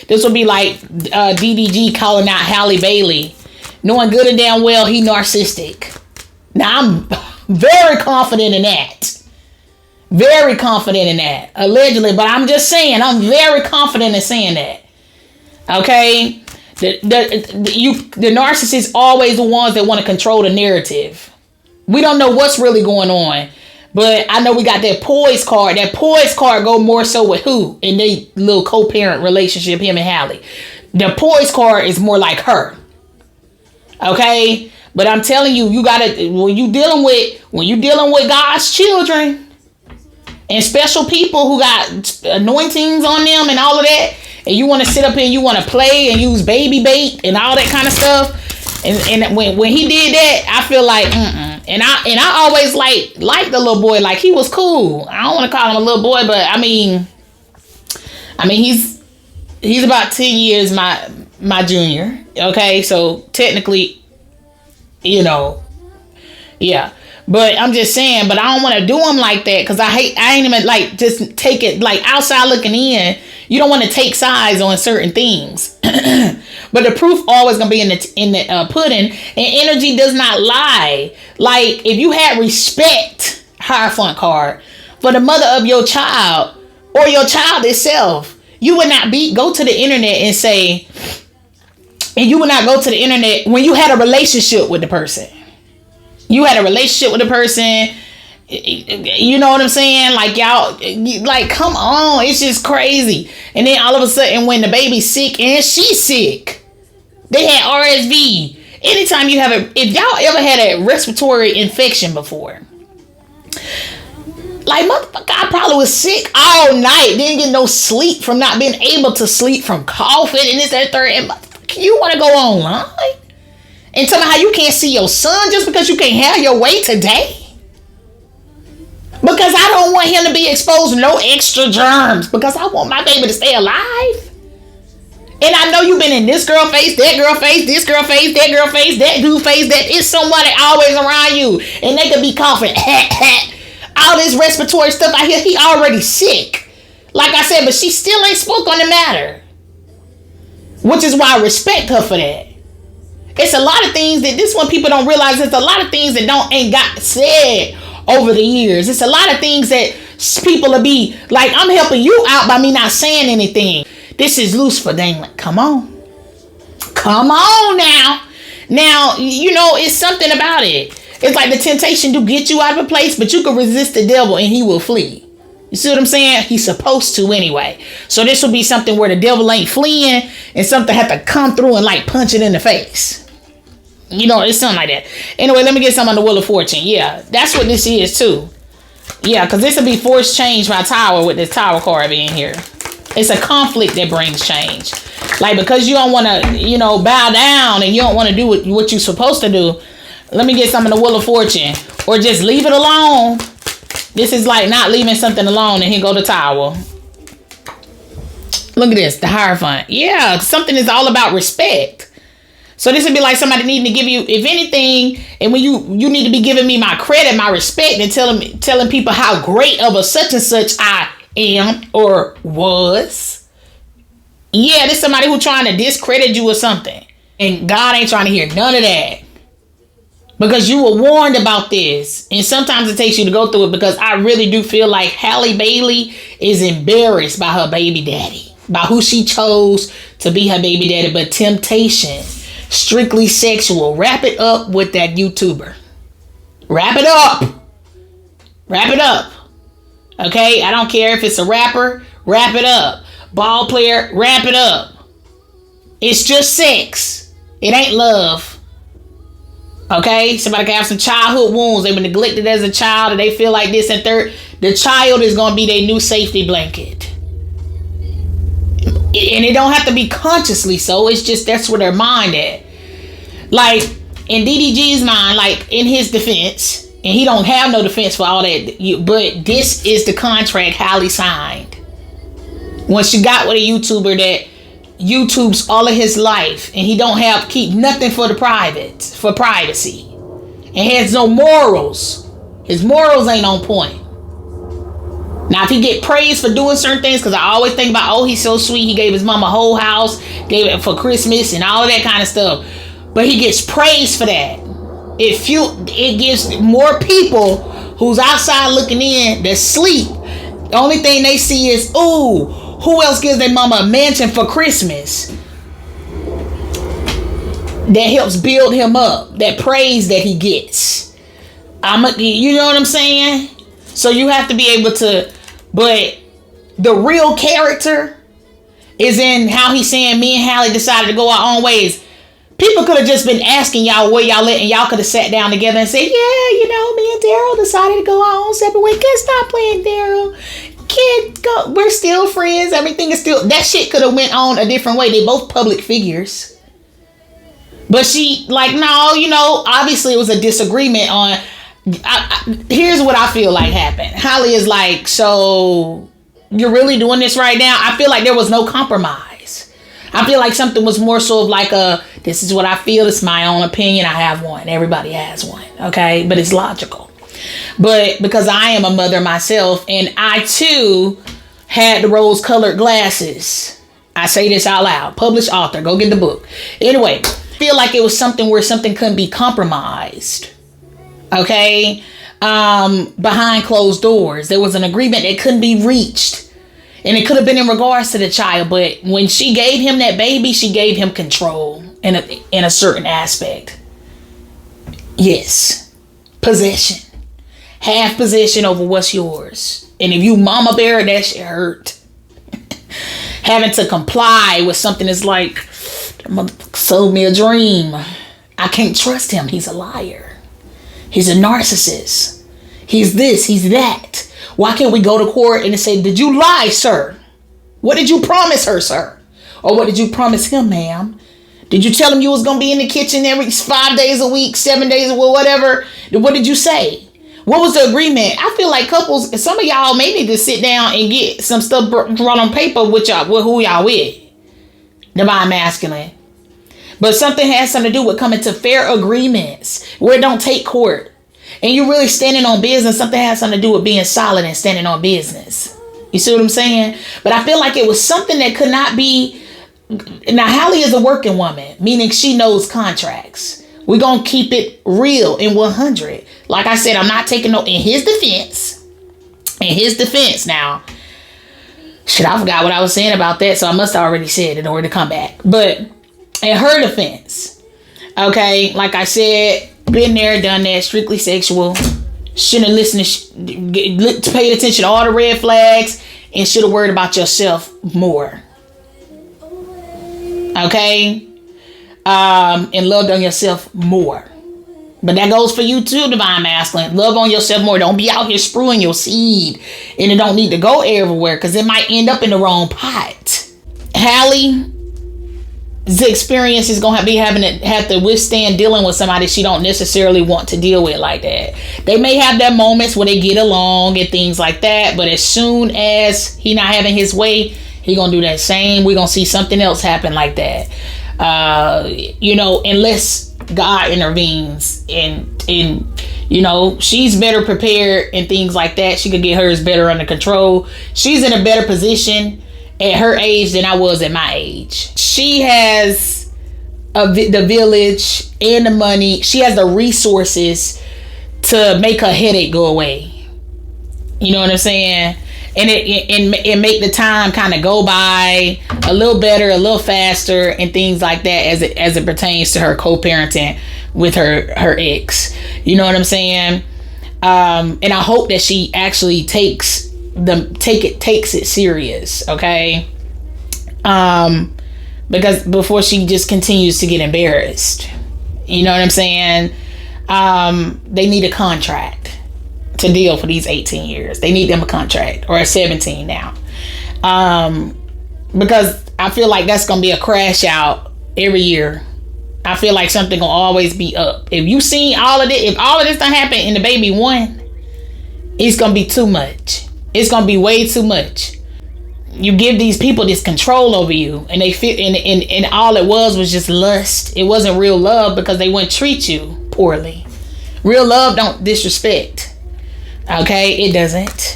This would be like DDG calling out Halle Bailey, knowing good and damn well he narcissistic. Now, I'm very confident in that. Very confident in that. Allegedly, but I'm just saying, I'm very confident in saying that. Okay? The narcissists always the ones that want to control the narrative. We don't know what's really going on. But I know we got that poise card. That poise card go more so with who? In their little co-parent relationship, him and Halle. The poise card is more like her. Okay? But I'm telling you, you gotta, when you dealing with God's children and special people who got anointings on them and all of that, and you want to sit up here and you want to play and use baby bait and all that kind of stuff. And when he did that, I feel like, And I always liked the little boy. Like, he was cool. I don't want to call him a little boy, but I mean he's about 10 years my junior. Okay, so technically, yeah. But I'm just saying, but I don't want to do him like that because I ain't even like just take it like outside looking in. You don't want to take sides on certain things. But the proof always gonna be in the pudding, and energy does not lie. Like, if you had respect, Hierophant card, for the mother of your child or your child itself, you would not go to the internet and say, and you would not go to the internet when you had a relationship with the person. You had a relationship with the person. You know what I'm saying? Like, y'all, like, come on. It's just crazy. And then all of a sudden, when the baby's sick and she's sick, they had RSV. Anytime you have if y'all ever had a respiratory infection before, like, motherfucker, I probably was sick all night. Didn't get no sleep from not being able to sleep from coughing and this, that, third. And you want to go online and tell me how you can't see your son just because you can't have your way today? Because I don't want him to be exposed to no extra germs. Because I want my baby to stay alive. And I know you've been in this girl face, that girl face, this girl face, that girl face, that dude face, that it's somebody always around you. And they could be coughing. All this respiratory stuff I hear, he already sick. Like I said, but she still ain't spoke on the matter. Which is why I respect her for that. It's a lot of things that this one people don't realize. There's a lot of things that ain't got said over the years. It's a lot of things that people will be like, I'm helping you out by me not saying anything. This is loose for dangling. Come on. Come on now. Now, it's something about it. It's like the temptation to get you out of a place, but you can resist the devil and he will flee. You see what I'm saying? He's supposed to anyway. So this will be something where the devil ain't fleeing and something had to come through and like punch it in the face. It's something like that. Anyway, let me get some on the Wheel of Fortune. Yeah, that's what this is too. Yeah, because this will be forced change by Tower with this Tower card being here. It's a conflict that brings change. Like, because you don't want to, bow down and you don't want to do what you're supposed to do. Let me get some of the Wheel of Fortune. Or just leave it alone. This is like not leaving something alone, and here go the Tower. Look at this, the Hierophant. Yeah, something is all about respect. So this would be like somebody needing to give you, if anything, and when you need to be giving me my credit, my respect, and telling people how great of a such and such I am or was. Yeah, this is somebody who's trying to discredit you or something. And God ain't trying to hear none of that. Because you were warned about this. And sometimes it takes you to go through it, because I really do feel like Halle Bailey is embarrassed by her baby daddy. By who she chose to be her baby daddy. But temptation, strictly sexual. Wrap it up with that YouTuber. Wrap it up. Wrap it up. Okay? I don't care if it's a rapper. Wrap it up. Ball player. Wrap it up. It's just sex. It ain't love. Okay, somebody can have some childhood wounds. They were neglected as a child, and they feel like this and third. The child is going to be their new safety blanket. And it don't have to be consciously so. It's just that's where their mind at. Like, in DDG's mind, like, in his defense, and he don't have no defense for all that, but this is the contract Halle signed. Once you got with a YouTuber that YouTube's all of his life, and he don't keep nothing for privacy, and has no morals. His morals ain't on point. Now, if he get praised for doing certain things, because I always think about, oh, he's so sweet, he gave his mom a whole house, gave it for Christmas and all of that kind of stuff. But he gets praised for that. It gives more people who's outside looking in that sleep. The only thing they see is, ooh, who else gives their mama a mansion for Christmas? That helps build him up. That praise that he gets. You know what I'm saying? So you have to be able to, but the real character is in how he's saying me and Halle decided to go our own ways. People could have just been asking y'all where y'all at, and y'all could have sat down together and said, yeah, you know, me and Daryl decided to go our own separate way. Can't stop playing, Daryl. Can't go. We're still friends. Everything is still. That shit could have went on a different way. They both public figures. But she, like, no, you know, obviously it was a disagreement on. Here's what I feel like happened. Halle is like, so you're really doing this right now? I feel like there was no compromise. I feel like something was more so of like this is what I feel. It's my own opinion. I have one. Everybody has one. Okay. But it's logical. But because I am a mother myself, and I too had the rose colored glasses. I say this out loud. Published author. Go get the book. Anyway, I feel like it was something where something couldn't be compromised. Okay. Behind closed doors. There was an agreement that couldn't be reached. And it could have been in regards to the child, but when she gave him that baby, she gave him control in a certain aspect. Yes. Possession. Have possession over what's yours. And if you mama bear, that shit hurt. Having to comply with something that's like, sold me a dream. I can't trust him. He's a liar. He's a narcissist. He's this, he's that. Why can't we go to court and say, did you lie, sir? What did you promise her, sir? Or what did you promise him, ma'am? Did you tell him you was going to be in the kitchen every 5 days a week, 7 days, or whatever? What did you say? What was the agreement? I feel like couples, some of y'all may need to sit down and get some stuff drawn on paper with y'all, with who y'all with. Divine masculine. But something has something to do with coming to fair agreements where it don't take court. And you're really standing on business. Something has something to do with being solid and standing on business. You see what I'm saying? But I feel like it was something that could not be. Now, Halle is a working woman, meaning she knows contracts. We're going to keep it real in 100. Like I said, I'm not taking no, in his defense. In his defense now. Shit, I forgot what I was saying about that. So I must have already said it in order to come back. But in her defense, okay, like I said, been there, done that, strictly sexual. Shouldn't have listened to paid attention to all the red flags and should have worried about yourself more. Okay? And loved on yourself more. But that goes for you too, divine masculine. Love on yourself more. Don't be out here spewing your seed. And it don't need to go everywhere because it might end up in the wrong pot. Halle, the experience is gonna have to withstand dealing with somebody she don't necessarily want to deal with like that. They may have their moments where they get along and things like that, but as soon as he not having his way, he gonna do that same. We're gonna see something else happen like that. Unless God intervenes and she's better prepared and things like that. She could get hers better under control. She's in a better position at her age than I was at my age. She has the village and the money. She has the resources to make her headache go away. You know what I'm saying? And it make the time kind of go by a little better, a little faster, and things like that as it pertains to her co-parenting with her ex. You know what I'm saying? And I hope that she actually takes it serious, okay? Because before she just continues to get embarrassed. You know what I'm saying? They need a contract to deal for these 18 years. They need them a contract, or a 17 now. Because I feel like that's gonna be a crash out every year. I feel like something gonna always be up. If you seen all of it, if all of this done happen and the baby won, it's gonna be too much. It's gonna be way too much. You give these people this control over you, and they feel, and all it was just lust. It wasn't real love because they wouldn't treat you poorly. Real love don't disrespect. Okay, it doesn't.